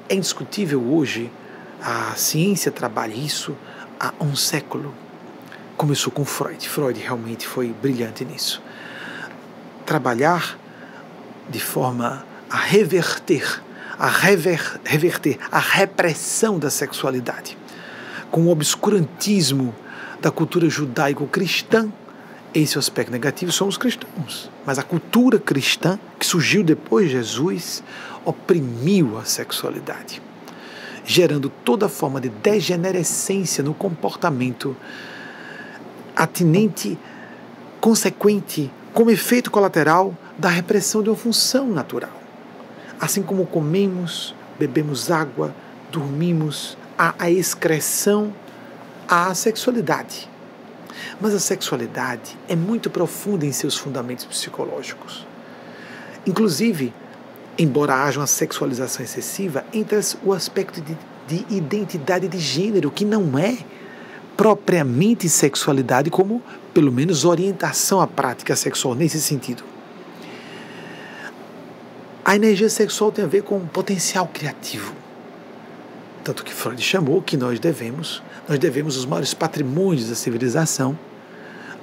É indiscutível hoje, a ciência trabalha isso há um século. Começou com Freud. Freud realmente foi brilhante nisso. Trabalhar de forma a reverter a repressão da sexualidade, com o obscurantismo da cultura judaico-cristã. Esse é o aspecto negativo, somos cristãos. Mas a cultura cristã, que surgiu depois de Jesus, oprimiu a sexualidade, gerando toda forma de degenerescência no comportamento atinente, consequente, como efeito colateral da repressão de uma função natural. Assim como comemos, bebemos água, dormimos, há a excreção, há a sexualidade. Mas a sexualidade é muito profunda em seus fundamentos psicológicos. Inclusive, embora haja uma sexualização excessiva, entra o aspecto de identidade de gênero, que não é propriamente sexualidade, como, pelo menos, orientação à prática sexual nesse sentido. A energia sexual tem a ver com potencial criativo. Tanto que Freud chamou que nós devemos os maiores patrimônios da civilização,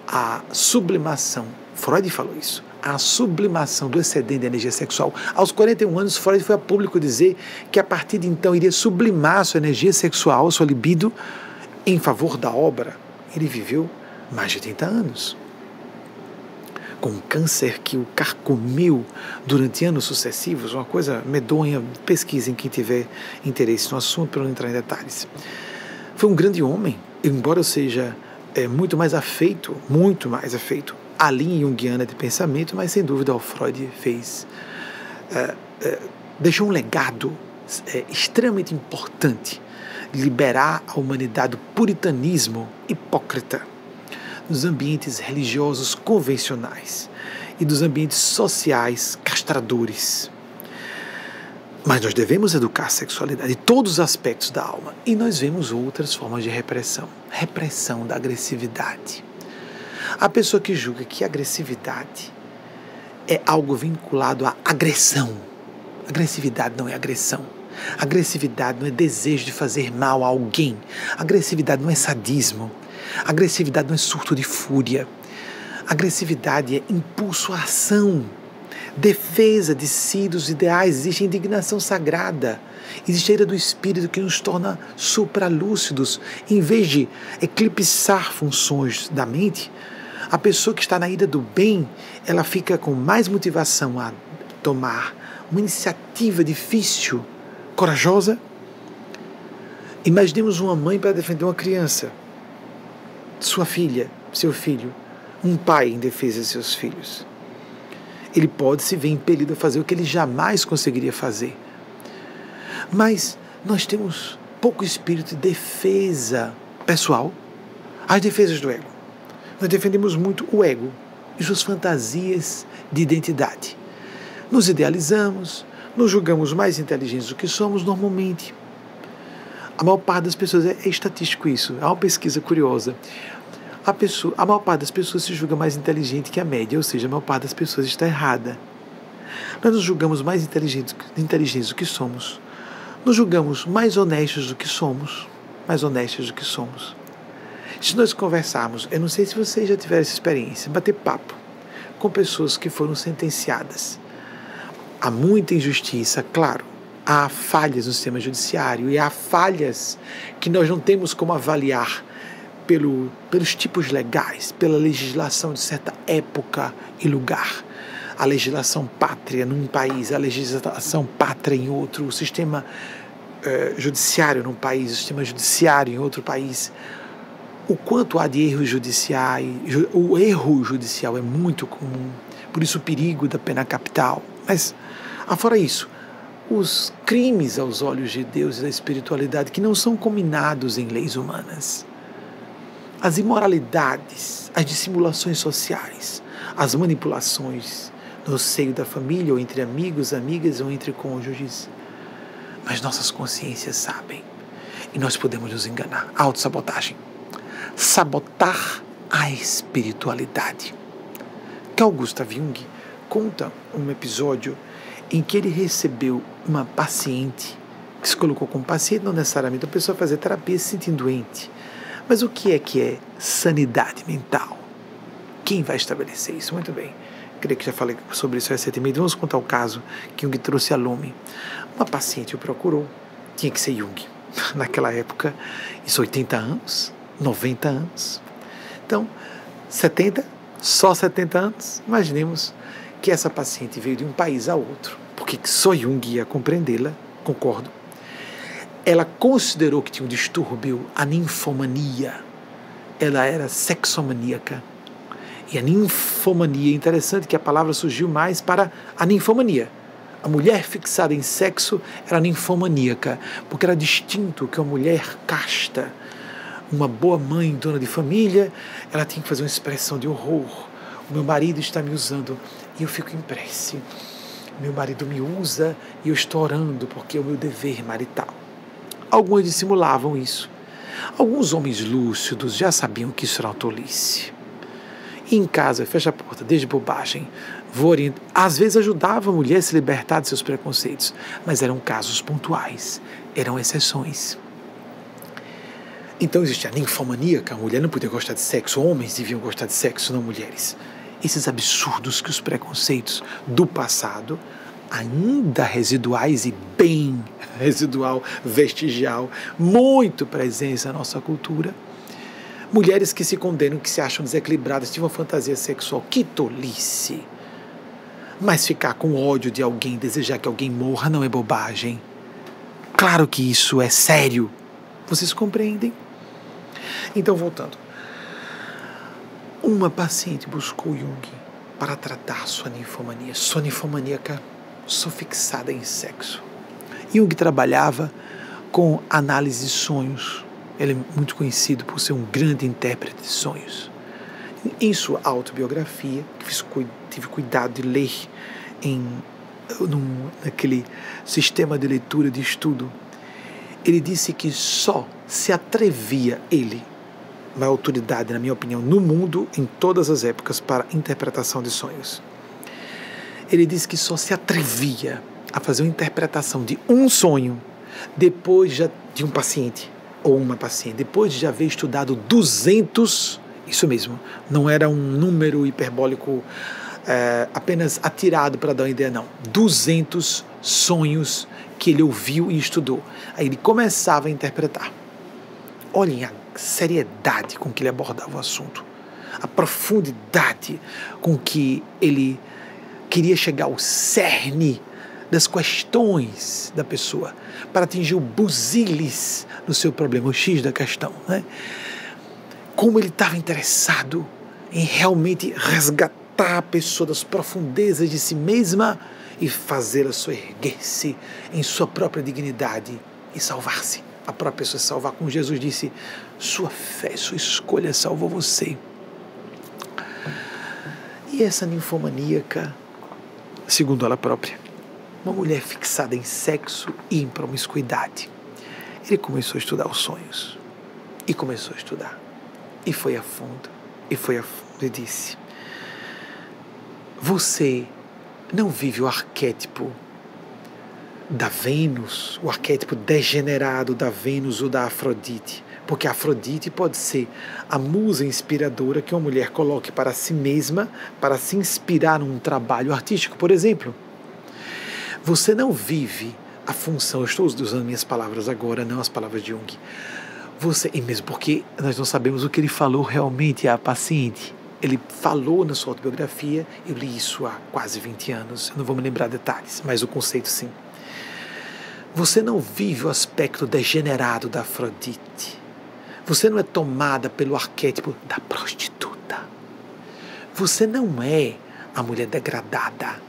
a sublimação. Freud falou isso. A sublimação do excedente de energia sexual. Aos 41 anos, Freud foi a público dizer que a partir de então iria sublimar a sua energia sexual, a sua libido, em favor da obra. Ele viveu mais de 80 anos. Com um câncer que o carcomeu durante anos sucessivos, uma coisa medonha. Pesquisem quem tiver interesse no assunto, para não entrar em detalhes. Foi um grande homem, embora seja muito mais afeito à linha junguiana de pensamento, mas sem dúvida o Freud deixou um legado extremamente importante, liberar a humanidade do puritanismo hipócrita, dos ambientes religiosos convencionais e dos ambientes sociais castradores. Mas nós devemos educar a sexualidade em todos os aspectos da alma. E nós vemos outras formas de repressão. Repressão da agressividade. A pessoa que julga que agressividade é algo vinculado à agressão. Agressividade não é agressão. Agressividade não é desejo de fazer mal a alguém. Agressividade não é sadismo. Agressividade não é surto de fúria. Agressividade é impulso à ação, defesa de si, dos ideais. Existe indignação sagrada, existe a ira do espírito que nos torna supralúcidos. Em vez de eclipsar funções da mente, a pessoa que está na ira do bem, ela fica com mais motivação a tomar uma iniciativa difícil, corajosa. Imaginemos uma mãe para defender uma criança, sua filha, seu filho, um pai em defesa de seus filhos. Ele pode se ver impelido a fazer o que ele jamais conseguiria fazer. Mas nós temos pouco espírito de defesa pessoal, as defesas do ego. Nós defendemos muito o ego e suas fantasias de identidade. Nos idealizamos, nos julgamos mais inteligentes do que somos normalmente. A maior parte das pessoas, é estatístico isso, há uma pesquisa curiosa. A maior parte das pessoas se julga mais inteligente que a média, ou seja, a maior parte das pessoas está errada. Nós nos julgamos mais inteligentes do que somos. Nos julgamos mais honestos do que somos. Se nós conversarmos, eu não sei se vocês já tiveram essa experiência, bater papo com pessoas que foram sentenciadas. Há muita injustiça, claro. Há falhas no sistema judiciário e há falhas que nós não temos como avaliar pelos tipos legais, pela legislação de certa época e lugar. A legislação pátria num país, a legislação pátria em outro, o sistema judiciário num país, o sistema judiciário em outro país. O quanto há de erros judiciais, o erro judicial é muito comum, por isso o perigo da pena capital. Mas, afora isso, os crimes aos olhos de Deus e da espiritualidade que não são combinados em leis humanas, as imoralidades, as dissimulações sociais, as manipulações no seio da família, ou entre amigos, amigas, ou entre cônjuges. Mas nossas consciências sabem, e nós podemos nos enganar. Autossabotagem. Sabotar a espiritualidade. Carl Gustav Jung conta um episódio em que ele recebeu uma paciente que se colocou como paciente, não necessariamente a pessoa fazer terapia se sentindo doente. Mas o que é sanidade mental? Quem vai estabelecer isso? Muito bem. Creio que já falei sobre isso recentemente. Vamos contar o caso que Jung trouxe a lume. Uma paciente o procurou. Tinha que ser Jung. Naquela época, isso 80 anos, 90 anos. Então, 70, só 70 anos. Imaginemos que essa paciente veio de um país a outro, porque só Jung ia compreendê-la, concordo. Ela considerou que tinha um distúrbio, a ninfomania. Ela era sexomaníaca. E a ninfomania, é interessante que a palavra surgiu mais para a ninfomania. A mulher fixada em sexo era ninfomaníaca, porque era distinto que uma mulher casta, uma boa mãe, dona de família, ela tinha que fazer uma expressão de horror. O meu marido está me usando e eu fico em prece. Meu marido me usa e eu estou orando porque é o meu dever marital. Alguns dissimulavam isso. Alguns homens lúcidos já sabiam que isso era uma tolice. E em casa, fecha a porta, desde bobagem, vou orientar. Às vezes ajudava a mulher a se libertar de seus preconceitos, mas eram casos pontuais, eram exceções. Então existia a ninfomaníaca, a mulher não podia gostar de sexo, homens deviam gostar de sexo, não mulheres. Esses absurdos que os preconceitos do passado, ainda residuais e bem residual, vestigial, muito presentes na nossa cultura. Mulheres que se condenam, que se acham desequilibradas, tiveram uma fantasia sexual. Que tolice! Mas ficar com ódio de alguém, desejar que alguém morra, não é bobagem. Claro que isso é sério. Vocês compreendem? Então, voltando. Uma paciente buscou Jung para tratar sua ninfomania. Sua ninfomaníaca, sou fixada em sexo. Jung trabalhava com análise de sonhos. Ele é muito conhecido por ser um grande intérprete de sonhos. Em sua autobiografia, que tive cuidado de ler naquele sistema de leitura, de estudo, ele disse que só se atrevia ele, uma autoridade, na minha opinião, no mundo, em todas as épocas, para interpretação de sonhos. Ele disse que só se atrevia a fazer uma interpretação de um sonho depois de um paciente, ou uma paciente, depois de já haver estudado 200, isso mesmo, não era um número hiperbólico apenas atirado para dar uma ideia, não, 200 sonhos que ele ouviu e estudou. Aí ele começava a interpretar. Olhem a seriedade com que ele abordava o assunto, a profundidade com que ele queria chegar ao cerne das questões da pessoa, para atingir o busilis no seu problema, o X da questão, né? Como ele estava interessado em realmente resgatar a pessoa das profundezas de si mesma e fazê-la erguer-se em sua própria dignidade e salvar-se. A própria pessoa se salvar, como Jesus disse, sua fé, sua escolha salvou você. E essa ninfomaníaca, segundo ela própria, uma mulher fixada em sexo e em promiscuidade. Ele começou a estudar os sonhos. E começou a estudar. E foi a fundo. E disse: você não vive o arquétipo da Vênus, o arquétipo degenerado da Vênus ou da Afrodite. Porque a Afrodite pode ser a musa inspiradora que uma mulher coloque para si mesma, para se inspirar num trabalho artístico, por exemplo. Você não vive a função, eu estou usando minhas palavras agora, não as palavras de Jung. E mesmo porque nós não sabemos o que ele falou realmente à paciente. Ele falou na sua autobiografia, eu li isso há quase 20 anos, eu não vou me lembrar detalhes, mas o conceito sim. Você não vive o aspecto degenerado da Afrodite. Você não é tomada pelo arquétipo da prostituta. Você não é a mulher degradada.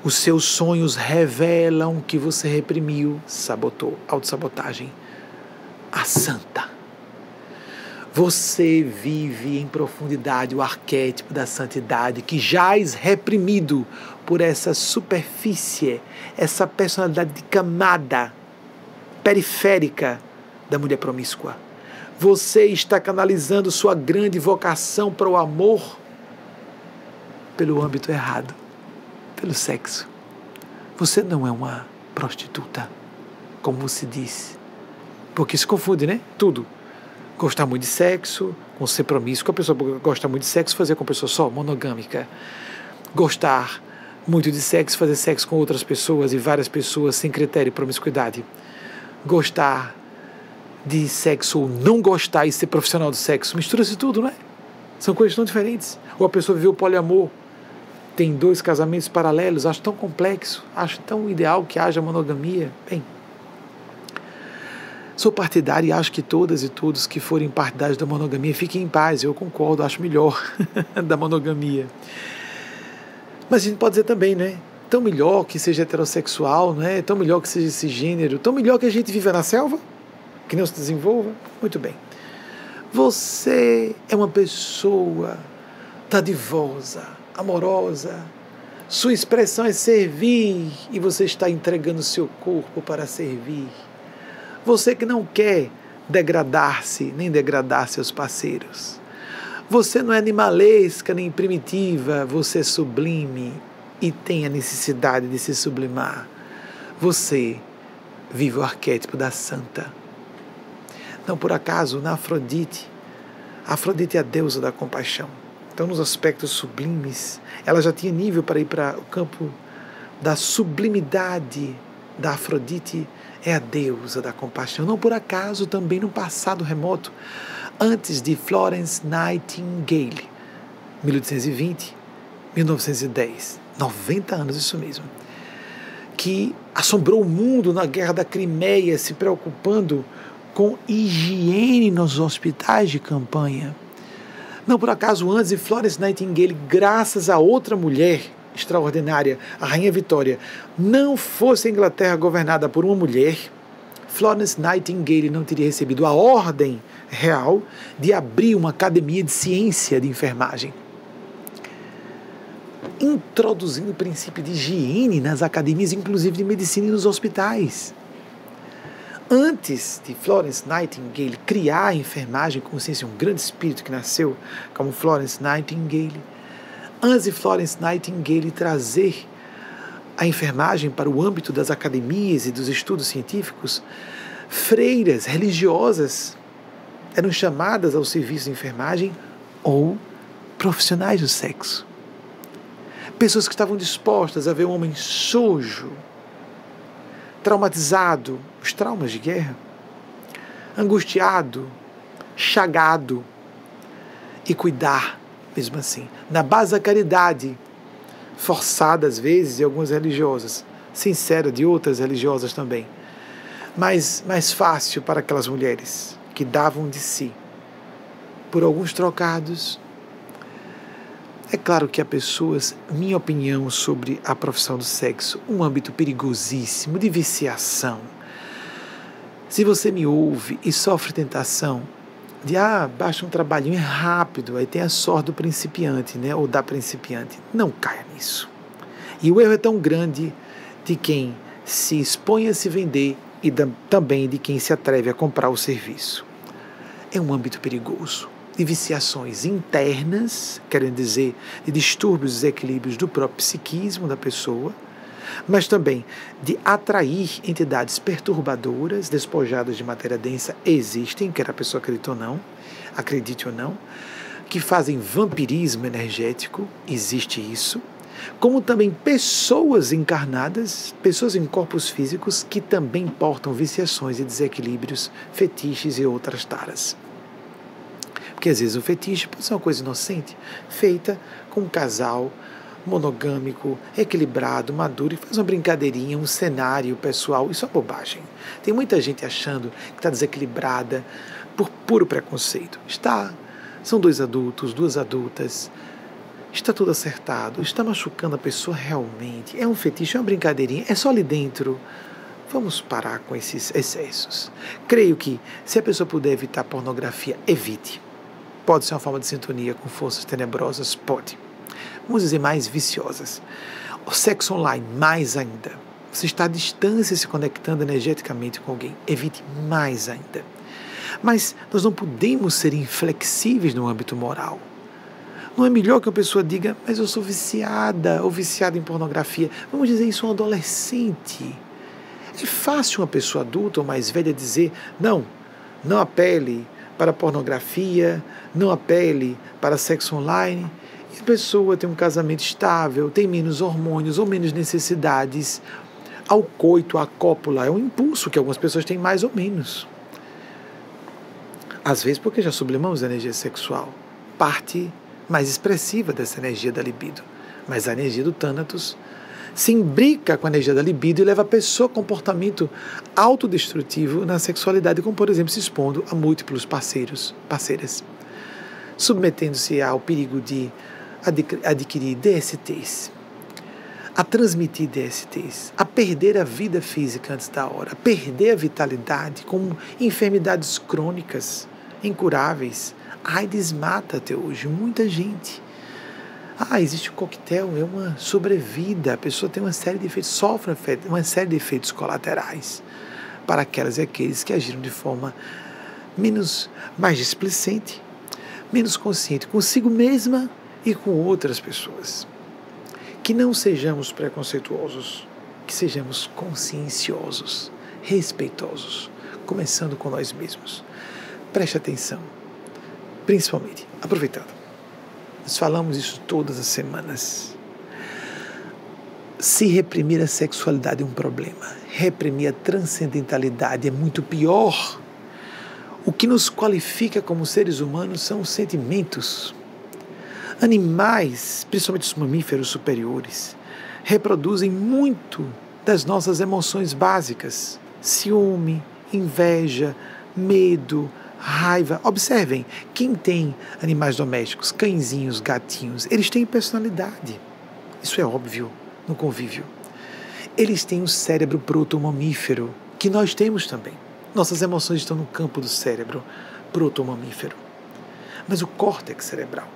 Os seus sonhos revelam que você reprimiu, sabotou, autossabotagem, a santa. Você vive em profundidade o arquétipo da santidade que jaz reprimido por essa superfície, essa personalidade de camada periférica da mulher promíscua. Você está canalizando sua grande vocação para o amor pelo âmbito errado, pelo sexo. Você não é uma prostituta. como se diz. Porque se confunde, né? Tudo. Gostar muito de sexo, com ser promíscuo, a pessoa gosta muito de sexo, fazer com a pessoa só, monogâmica. Gostar muito de sexo, fazer sexo com outras pessoas e várias pessoas sem critério e promiscuidade. Gostar de sexo ou não gostar e ser profissional do sexo, mistura-se tudo, não é? São coisas tão diferentes. Ou a pessoa viveu poliamor, tem 2 casamentos paralelos, acho tão complexo, acho tão ideal que haja monogamia. Bem, sou partidário e acho que todas e todos que forem partidários da monogamia fiquem em paz, eu concordo, acho melhor da monogamia. Mas a gente pode dizer também, né? Tão melhor que seja heterossexual, né? Tão melhor que seja cisgênero, tão melhor que a gente viva na selva, que não se desenvolva. Muito bem. Você é uma pessoa dadivosa, amorosa, sua expressão é servir e você está entregando seu corpo para servir. Você que não quer degradar-se, nem degradar seus parceiros. Você não é animalesca nem primitiva, você é sublime e tem a necessidade de se sublimar. Você vive o arquétipo da santa. Não por acaso, na Afrodite é a deusa da compaixão. Então, nos aspectos sublimes, ela já tinha nível para ir para o campo da sublimidade da Afrodite, é a deusa da compaixão. Não por acaso, também no passado remoto, antes de Florence Nightingale, 1820, 1910, 90 anos, isso mesmo, que assombrou o mundo na Guerra da Crimeia, se preocupando com higiene nos hospitais de campanha. Não por acaso, antes de Florence Nightingale, graças a outra mulher extraordinária, a Rainha Vitória, não fosse a Inglaterra governada por uma mulher, Florence Nightingale não teria recebido a ordem real de abrir uma academia de ciência de enfermagem, introduzindo o princípio de higiene nas academias, inclusive de medicina e nos hospitais. Antes de Florence Nightingale criar a enfermagem como ciência, um grande espírito que nasceu como Florence Nightingale, antes de Florence Nightingale trazer a enfermagem para o âmbito das academias e dos estudos científicos, freiras religiosas eram chamadas ao serviço de enfermagem ou profissionais do sexo. Pessoas que estavam dispostas a ver um homem sujo, traumatizado, os traumas de guerra, angustiado, chagado, e cuidar, mesmo assim, na base da caridade, forçada às vezes de algumas religiosas, sincera de outras religiosas também, mas mais fácil para aquelas mulheres que davam de si por alguns trocados. É claro que há pessoas, minha opinião sobre a profissão do sexo, um âmbito perigosíssimo de viciação. Se você me ouve e sofre tentação de, baixa um trabalhinho, é rápido, aí tem a sorte do principiante, né, ou da principiante, não caia nisso. E o erro é tão grande de quem se expõe a se vender e também de quem se atreve a comprar o serviço. É um âmbito perigoso, de viciações internas, querendo dizer, de distúrbios, desequilíbrios do próprio psiquismo da pessoa, mas também de atrair entidades perturbadoras, despojadas de matéria densa, existem, quer a pessoa acredite ou não, que fazem vampirismo energético, existe isso, como também pessoas encarnadas, pessoas em corpos físicos que também portam viciações e desequilíbrios, fetiches e outras taras. Porque às vezes o fetiche pode ser uma coisa inocente, feita com um casal monogâmico, equilibrado, maduro, e faz uma brincadeirinha, um cenário pessoal. Isso é bobagem. Tem muita gente achando que está desequilibrada por puro preconceito. Está. São 2 adultos, 2 adultas. Está tudo acertado. Está machucando a pessoa realmente. É um fetiche, é uma brincadeirinha. É só ali dentro. Vamos parar com esses excessos. Creio que, se a pessoa puder evitar pornografia, evite. Pode ser uma forma de sintonia com forças tenebrosas? Pode. Vamos dizer mais viciosas. O sexo online, mais ainda. Você está à distância se conectando energeticamente com alguém. Evite mais ainda. Mas nós não podemos ser inflexíveis no âmbito moral. Não é melhor que uma pessoa diga, mas eu sou viciada ou viciada em pornografia. Vamos dizer isso a um adolescente. É fácil uma pessoa adulta ou mais velha dizer, não apele para pornografia, não apele para sexo online. E a pessoa tem um casamento estável, tem menos hormônios ou menos necessidades ao coito, à cópula. É um impulso que algumas pessoas têm mais ou menos. Às vezes porque já sublimamos a energia sexual, parte mais expressiva dessa energia da libido. Mas a energia do Thanatos se imbrica com a energia da libido e leva a pessoa a comportamento autodestrutivo na sexualidade, como por exemplo se expondo a múltiplos parceiras, submetendo-se ao perigo de adquirir DSTs, a transmitir DSTs, a perder a vida física antes da hora, a perder a vitalidade com enfermidades crônicas, incuráveis. A AIDS mata até hoje muita gente. Existe o coquetel, é uma sobrevida, a pessoa tem uma série de efeitos, sofre uma série de efeitos colaterais para aquelas e aqueles que agiram de forma mais displicente, menos consciente consigo mesma e com outras pessoas. Que não sejamos preconceituosos, que sejamos conscienciosos, respeitosos, começando com nós mesmos. Preste atenção, principalmente, aproveitando. Nós falamos isso todas as semanas. Se reprimir a sexualidade é um problema, reprimir a transcendentalidade é muito pior. O que nos qualifica como seres humanos são os sentimentos. Animais, principalmente os mamíferos superiores, reproduzem muito das nossas emoções básicas. Ciúme, inveja, medo, raiva. Observem, quem tem animais domésticos, cãezinhos, gatinhos, eles têm personalidade. Isso é óbvio no convívio. Eles têm um cérebro protomamífero, que nós temos também. Nossas emoções estão no campo do cérebro protomamífero. Mas o córtex cerebral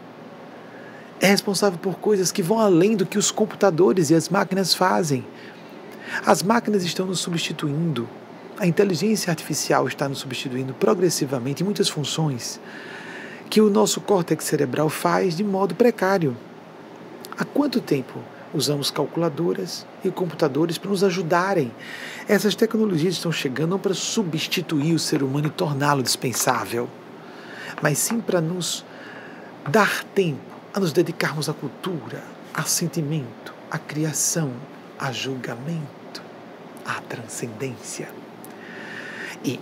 é responsável por coisas que vão além do que os computadores e as máquinas fazem. As máquinas estão nos substituindo. A inteligência artificial está nos substituindo progressivamente em muitas funções que o nosso córtex cerebral faz de modo precário. Há quanto tempo usamos calculadoras e computadores para nos ajudarem? Essas tecnologias estão chegando não para substituir o ser humano e torná-lo dispensável, mas sim para nos dar tempo a nos dedicarmos à cultura, a sentimento, à criação, a julgamento, à transcendência. E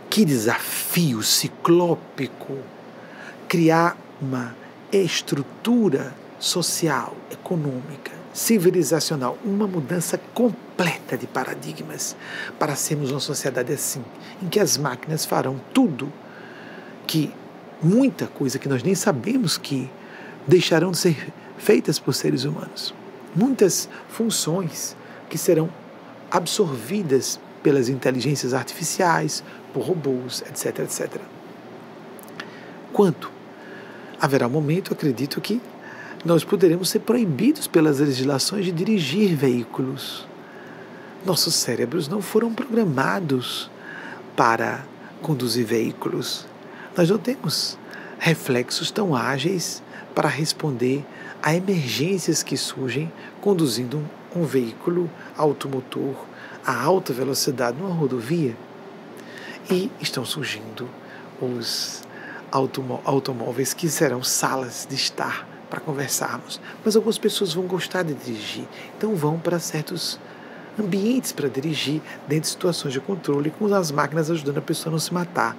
que desafio ciclópico criar uma estrutura social, econômica, civilizacional, uma mudança completa de paradigmas para sermos uma sociedade assim, em que as máquinas farão tudo, muita coisa que nós nem sabemos que deixarão de ser feitas por seres humanos. Muitas funções que serão absorvidas pelas inteligências artificiais, por robôs, etc, etc. Quanto? Haverá um momento, acredito, que nós poderemos ser proibidos pelas legislações de dirigir veículos. Nossos cérebros não foram programados para conduzir veículos. Nós não temos reflexos tão ágeis para responder a emergências que surgem conduzindo um veículo automotor a alta velocidade numa rodovia. E estão surgindo os automóveis que serão salas de estar para conversarmos. Mas algumas pessoas vão gostar de dirigir, então vão para certos ambientes para dirigir, dentro de situações de controle, com as máquinas ajudando a pessoa a não se matar.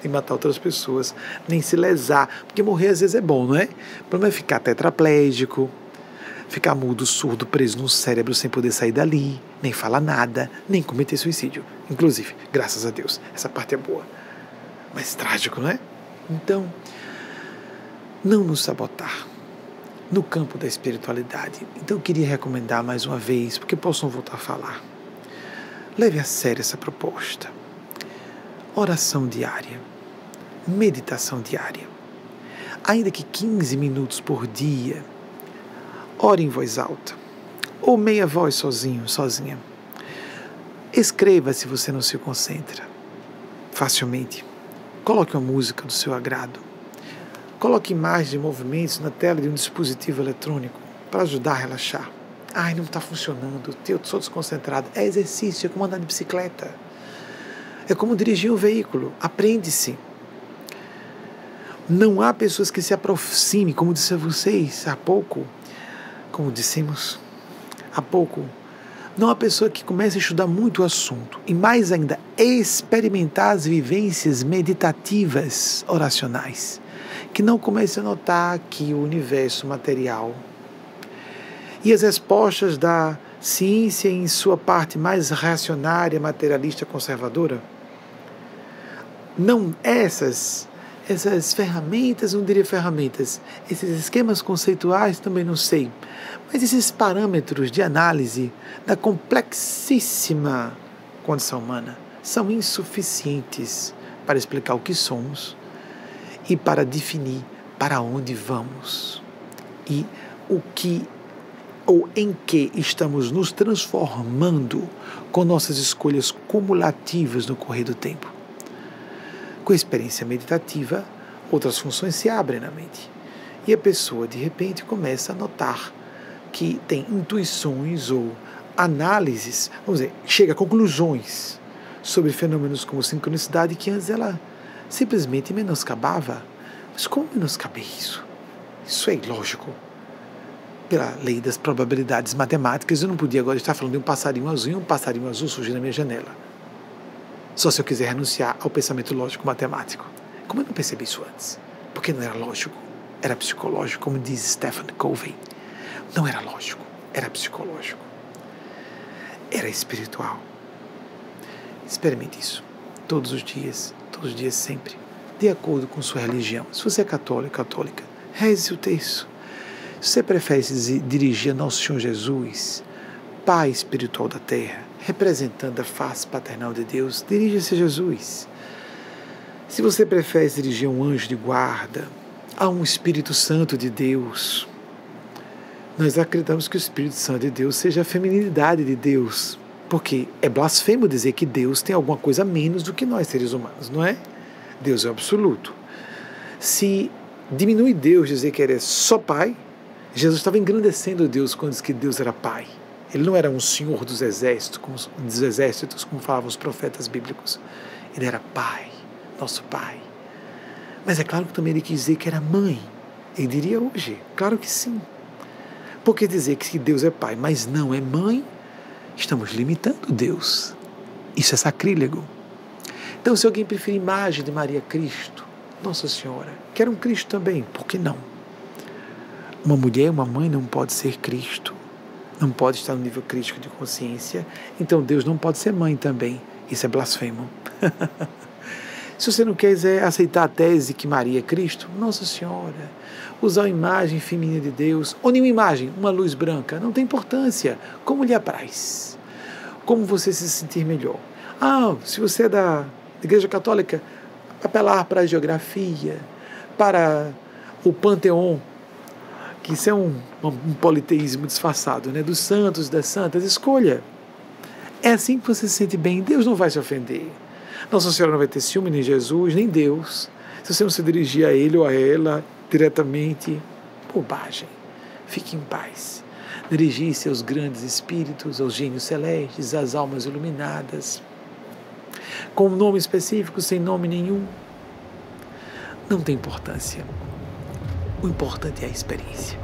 Nem matar outras pessoas, nem se lesar, porque morrer às vezes é bom, não é? O problema é ficar tetraplégico, ficar mudo, surdo, preso no cérebro sem poder sair dali, nem falar nada, nem cometer suicídio. Inclusive, graças a Deus, essa parte é boa. Mas trágico, não é? Então, não nos sabotar no campo da espiritualidade. Então, eu queria recomendar mais uma vez, porque possam voltar a falar. Leve a sério essa proposta. Oração diária, meditação diária. Ainda que 15 minutos por dia, ore em voz alta, ou meia voz sozinha. Escreva se você não se concentra facilmente. Coloque uma música do seu agrado. Coloque imagens e movimentos na tela de um dispositivo eletrônico para ajudar a relaxar. Ai, não está funcionando, eu sou desconcentrado. É exercício, é como andar de bicicleta. É como dirigir um veículo. Aprende-se. Não há pessoas que se aproximem, como disse a vocês há pouco, como dissemos há pouco, não há pessoa que comece a estudar muito o assunto e mais ainda experimentar as vivências meditativas oracionais, que não comece a notar que o universo material e as respostas da ciência em sua parte mais reacionária, materialista, conservadora, não essas ferramentas, não diria ferramentas, esses esquemas conceituais também não sei, mas esses parâmetros de análise da complexíssima condição humana são insuficientes para explicar o que somos e para definir para onde vamos e o que ou em que estamos nos transformando com nossas escolhas cumulativas no correr do tempo. Com a experiência meditativa, outras funções se abrem na mente. E a pessoa, de repente, começa a notar que tem intuições ou análises, vamos dizer, chega a conclusões sobre fenômenos como sincronicidade que antes ela simplesmente menoscabava. Mas como menoscaber isso? Isso é ilógico. Pela lei das probabilidades matemáticas, eu não podia agora estar falando de um passarinho azul e um passarinho azul surgir na minha janela. Só se eu quiser renunciar ao pensamento lógico matemático. Como eu não percebi isso antes? Porque não era lógico, era psicológico, como diz Stephen Covey. Não era lógico, era psicológico. Era espiritual. Experimente isso. Todos os dias sempre. De acordo com sua religião. Se você é católica, reze o terço. Se você prefere se dirigir a Nosso Senhor Jesus, Pai espiritual da terra, representando a face paternal de Deus, dirija-se a Jesus. Se você prefere se dirigir a um anjo de guarda, a um Espírito Santo de Deus, nós acreditamos que o Espírito Santo de Deus seja a feminilidade de Deus, porque é blasfemo dizer que Deus tem alguma coisa a menos do que nós, seres humanos, não é? Deus é absoluto. Se diminui Deus dizer que ele é só Pai, Jesus estava engrandecendo Deus quando disse que Deus era Pai. Ele não era um senhor dos exércitos, como falavam os profetas bíblicos. Ele era Pai, nosso Pai. Mas é claro que também ele quis dizer que era mãe. Ele diria hoje, claro que sim. Porque dizer que Deus é Pai, mas não é mãe, estamos limitando Deus. Isso é sacrílego. Então, se alguém preferir imagem de Maria Cristo, Nossa Senhora, quer um Cristo também, por que não? Uma mulher, uma mãe não pode ser Cristo, não pode estar no nível crítico de consciência, então Deus não pode ser mãe também, isso é blasfemo. Se você não quer aceitar a tese que Maria é Cristo, Nossa Senhora, usar a imagem feminina de Deus, ou nenhuma imagem, uma luz branca, não tem importância, como lhe apraz, como você se sentir melhor. Se você é da Igreja Católica, apelar para a geografia, para o panteão, que isso é um politeísmo disfarçado, né? Dos santos, das santas, escolha. É assim que você se sente bem, Deus não vai se ofender. Nossa Senhora não vai ter ciúme, nem Jesus, nem Deus. Se você não se dirigir a ele ou a ela diretamente, bobagem. Fique em paz. Dirigir-se aos grandes espíritos, aos gênios celestes, às almas iluminadas, com um nome específico, sem nome nenhum, não tem importância. O importante é a experiência.